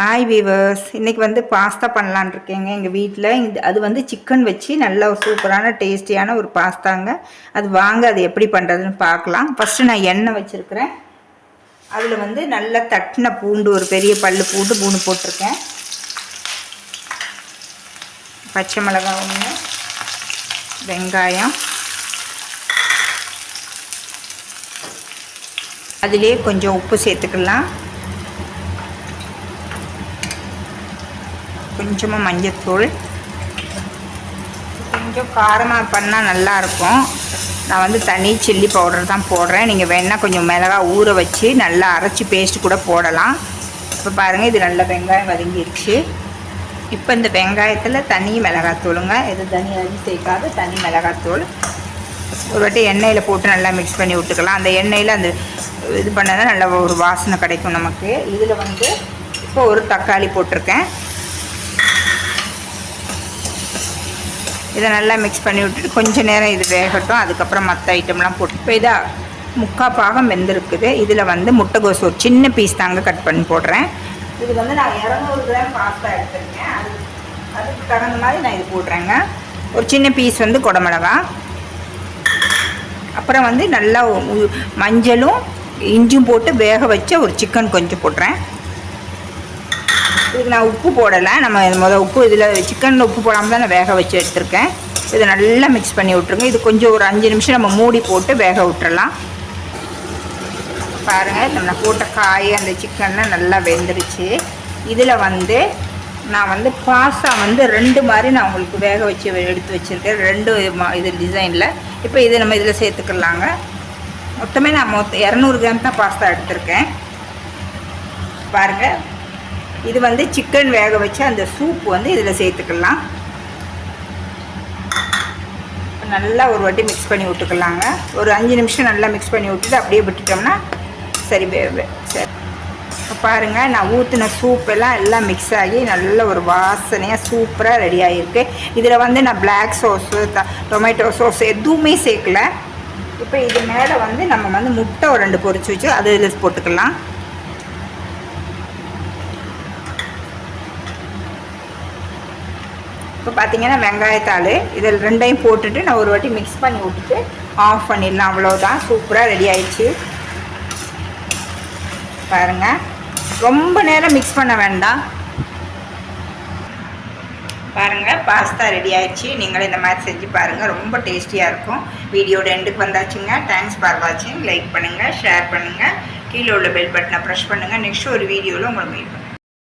Hi viewers, இன்றைக்கி வந்து pasta பண்ணலான் இருக்கேங்க எங்கள் வீட்டில். அது வந்து சிக்கன் வச்சு நல்ல ஒரு சூப்பரான டேஸ்டியான ஒரு பாஸ்தாங்க. அது வாங்க அது எப்படி பண்ணுறதுன்னு பார்க்கலாம். ஃபஸ்ட்டு நான் எண்ணெய் வச்சுருக்கிறேன். அதில் வந்து நல்லா தட்டின பூண்டு, ஒரு பெரிய பல்லு பூண்டு போட்டிருக்கேன். பச்சை மிளகாய் ஒன்று, வெங்காயம், அதிலே கொஞ்சம் உப்பு சேர்த்துக்கலாம். கொஞ்சமாக மஞ்சத்தூள். கொஞ்சம் காரமாக பண்ணால் நல்லாயிருக்கும். நான் வந்து தனி சில்லி பவுடர் தான் போடுறேன். நீங்கள் வேணால் கொஞ்சம் மிளகாய் ஊற வச்சு நல்லா அரைச்சி பேஸ்ட் கூட போடலாம். இப்போ பாருங்கள், இது நல்ல வெங்காயம் வதங்கிடுச்சு. இப்போ இந்த வெங்காயத்தில் தனி மிளகாத்தூளுங்க, இது தனியாக சேர்க்காது தனி மிளகாத்தூள். ஒரு வாட்டி எண்ணெயில் போட்டு நல்லா மிக்ஸ் பண்ணி விட்டுக்கலாம். அந்த எண்ணெயில் அந்த இது பண்ணால் நல்ல ஒரு வாசனை கிடைக்கும் நமக்கு. இதில் வந்து இப்போ ஒரு தக்காளி போட்டிருக்கேன். இதை நல்லா மிக்ஸ் பண்ணி விட்டுட்டு கொஞ்சம் நேரம் இது வேகட்டும். அதுக்கப்புறம் மற்ற ஐட்டம்லாம் போட்டு இப்போ இதாக முக்கால் பாகம் வெந்திருக்குது. இதில் வந்து முட்டைகோஸ் ஒரு சின்ன பீஸ் தாங்க கட் பண்ணி போடுறேன். இது வந்து நான் 200 கிராம் பாஸ்தா எடுத்துருக்கேன். அதுக்கு தகுந்த மாதிரி நான் இது போடுறேங்க. ஒரு சின்ன பீஸ் வந்து குடமிளகா, அப்புறம் வந்து நல்லா மஞ்சளும் இஞ்சும் போட்டு வேக வச்ச ஒரு சிக்கன் கொஞ்சம் போடுறேன். இதுக்கு நான் உப்பு போடலை. நம்ம உப்பு இதில் சிக்கனில் உப்பு போடாமல் தான் நான் வேக வச்சு எடுத்துருக்கேன். இதை நல்லா மிக்ஸ் பண்ணி விட்ருங்க. இது கொஞ்சம் ஒரு 5 நிமிஷம் நம்ம மூடி போட்டு வேக விட்டுறலாம். பாருங்கள், நம்ம போட்ட காய் அந்த சிக்கன்லாம் நல்லா வெந்துருச்சு. இதில் வந்து நான் வந்து பாஸ்தா வந்து 2 மாதிரி நான் உங்களுக்கு வேக வச்சு எடுத்து வச்சுருக்கேன், 2 இது டிசைனில். இப்போ இதை நம்ம இதில் சேர்த்துக்கலாங்க. மொத்தமே நான் 200 கிராம் தான் பாஸ்தா எடுத்திருக்கேன். பாருங்கள், இது வந்து சிக்கன் வேக வச்சு அந்த சூப் வந்து இதில் சேர்த்துக்கலாம். நல்லா ஒரு வாட்டி மிக்ஸ் பண்ணி விட்டுக்கலாங்க. ஒரு 5 நிமிஷம் நல்லா மிக்ஸ் பண்ணி விட்டுட்டு அப்படியே விட்டுட்டோம்னா சரி. இப்போ பாருங்கள், நான் ஊற்றின சூப் எல்லாம் மிக்ஸ் ஆகி நல்ல ஒரு வாசனையாக சூப்பராக ரெடி ஆகிருக்கு. இதில் வந்து நான் பிளாக் சோஸு டொமேட்டோ சோஸ் எதுவுமே சேர்க்கல. இப்போ இது மேலே வந்து நம்ம வந்து முட்டை ஒரு 2 பொரிச்சு வச்சு அது இதில் போட்டுக்கலாம். இப்போ பார்த்தீங்கன்னா வெங்காயத்தாள் இதில் 2ஐயும் போட்டுட்டு நான் ஒரு வாட்டி மிக்ஸ் பண்ணி விட்டுட்டு ஆஃப் பண்ணிடலாம். அவ்வளோதான், சூப்பராக ரெடி ஆயிடுச்சு. பாருங்கள், ரொம்ப நேரம் மிக்ஸ் பண்ண வேண்டாம். பாருங்கள், பாஸ்தா ரெடி ஆயிடுச்சு. நீங்களும் இந்த மாதிரி செஞ்சு பாருங்கள், ரொம்ப டேஸ்டியாக இருக்கும். வீடியோட எண்டுக்கு வந்தாச்சுங்க. தேங்க்ஸ் ஃபார் வாட்சிங். லைக் பண்ணுங்கள், ஷேர் பண்ணுங்கள், கீழே உள்ள பெல் பட்டனை ப்ரெஸ் பண்ணுங்கள். நெக்ஸ்ட் ஒரு வீடியோவில் உங்களை மீட் பண்ணுங்கள்.